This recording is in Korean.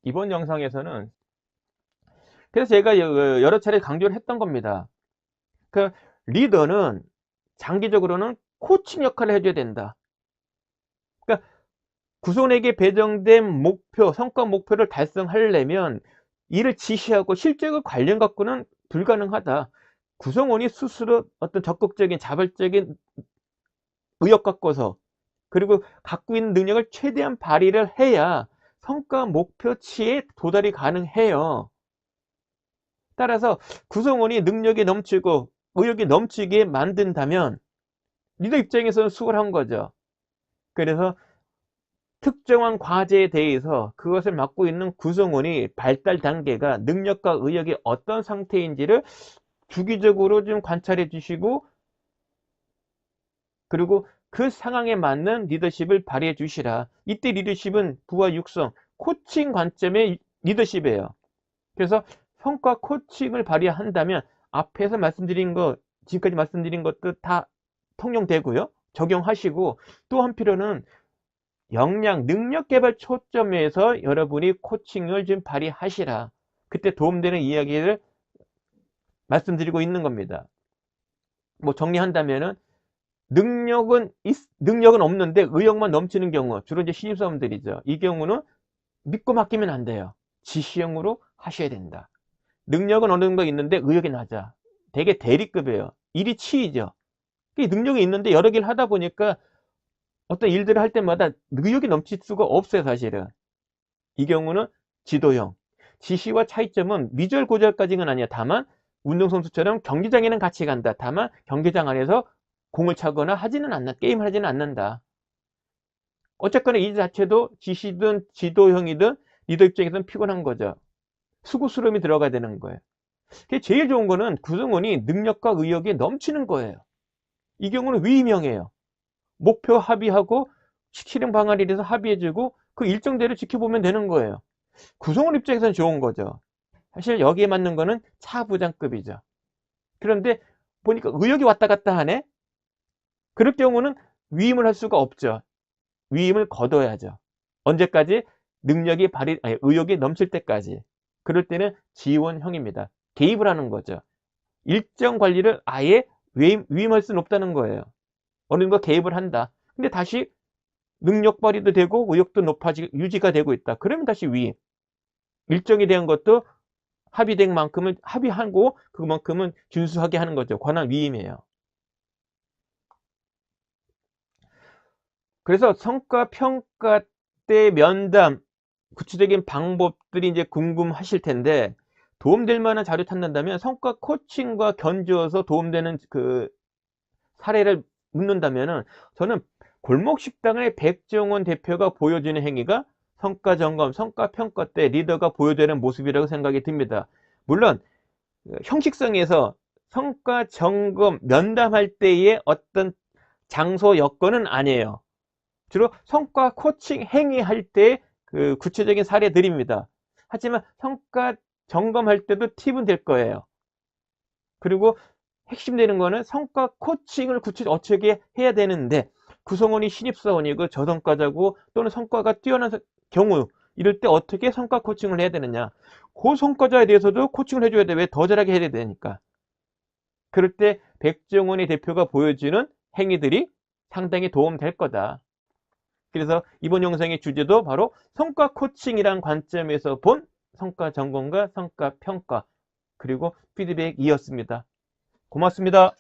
이번 영상에서는 그래서 제가 여러 차례 강조를 했던 겁니다. 그 리더는 장기적으로는 코칭 역할을 해줘야 된다. 그러니까 구성원에게 배정된 목표, 성과 목표를 달성하려면 이를 지시하고 실적을 관련 갖고는 불가능하다. 구성원이 스스로 어떤 적극적인 자발적인 의욕 갖고서 그리고 갖고 있는 능력을 최대한 발휘를 해야 성과 목표치에 도달이 가능해요. 따라서 구성원이 능력이 넘치고 의욕이 넘치게 만든다면 리더 입장에서는 수월한 거죠. 그래서 특정한 과제에 대해서 그것을 맡고 있는 구성원이 발달 단계가 능력과 의욕이 어떤 상태인지를 주기적으로 좀 관찰해 주시고 그리고 그 상황에 맞는 리더십을 발휘해 주시라. 이때 리더십은 부하 육성, 코칭 관점의 리더십이에요. 그래서 성과 코칭을 발휘한다면 앞에서 말씀드린 것, 지금까지 말씀드린 것도 다 통용되고요. 적용하시고 또 한편으로는 역량, 능력 개발 초점에서 여러분이 코칭을 좀 발휘하시라. 그때 도움되는 이야기를 말씀드리고 있는 겁니다. 뭐 정리한다면은 능력은 없는데 의욕만 넘치는 경우, 주로 이제 신입사원들이죠. 이 경우는 믿고 맡기면 안 돼요. 지시형으로 하셔야 된다. 능력은 어느 정도 있는데 의욕이 낮아. 되게 대리급이에요. 일이 치이죠. 능력이 있는데 여러 개를 하다 보니까 어떤 일들을 할 때마다 의욕이 넘칠 수가 없어요, 사실은. 이 경우는 지도형. 지시와 차이점은 미절고절까지는 아니야. 다만 운동선수처럼 경기장에는 같이 간다. 다만 경기장 안에서 공을 차거나 하지는 않는다. 게임을 하지는 않는다. 어쨌거나 이 자체도 지시든 지도형이든 리더 입장에서는 피곤한 거죠. 수고스러움이 들어가야 되는 거예요. 제일 좋은 거는 구성원이 능력과 의욕이 넘치는 거예요. 이 경우는 위임형이에요. 목표 합의하고 실행 방안에 대해서 합의해주고 그 일정대로 지켜보면 되는 거예요. 구성원 입장에서는 좋은 거죠. 사실 여기에 맞는 거는 차부장급이죠. 그런데 보니까 의욕이 왔다 갔다 하네? 그럴 경우는 위임을 할 수가 없죠. 위임을 거둬야죠. 언제까지? 의욕이 넘칠 때까지. 그럴 때는 지원형입니다. 개입을 하는 거죠. 일정 관리를 아예 위임할 수는 없다는 거예요. 어느 정도 개입을 한다. 근데 다시 능력 발휘도 되고 의욕도 유지가 되고 있다. 그러면 다시 위임. 일정에 대한 것도 합의된 만큼은 합의하고 그만큼은 준수하게 하는 거죠. 권한 위임이에요. 그래서 성과 평가 때 면담 구체적인 방법들이 이제 궁금하실 텐데 도움될 만한 자료 찾는다면 성과 코칭과 견주어서 도움되는 그 사례를 묻는다면은 저는 골목 식당의 백종원 대표가 보여주는 행위가 성과 점검, 성과 평가 때 리더가 보여되는 모습이라고 생각이 듭니다. 물론 형식성에서 성과 점검, 면담할 때의 어떤 장소 여건은 아니에요. 주로 성과 코칭 행위할 때 그 구체적인 사례들입니다. 하지만 성과 점검할 때도 팁은 될 거예요. 그리고 핵심 되는 거는 성과 코칭을 어떻게 해야 되는데 구성원이 신입사원이고 저성과자고 또는 성과가 뛰어난 경우 이럴 때 어떻게 성과 코칭을 해야 되느냐. 그 성과자에 대해서도 코칭을 해줘야 돼. 왜? 더 잘하게 해야 되니까. 그럴 때 백종원이 대표가 보여주는 행위들이 상당히 도움될 거다. 그래서 이번 영상의 주제도 바로 성과 코칭이란 관점에서 본 성과 점검과 성과 평가 그리고 피드백이었습니다. 고맙습니다.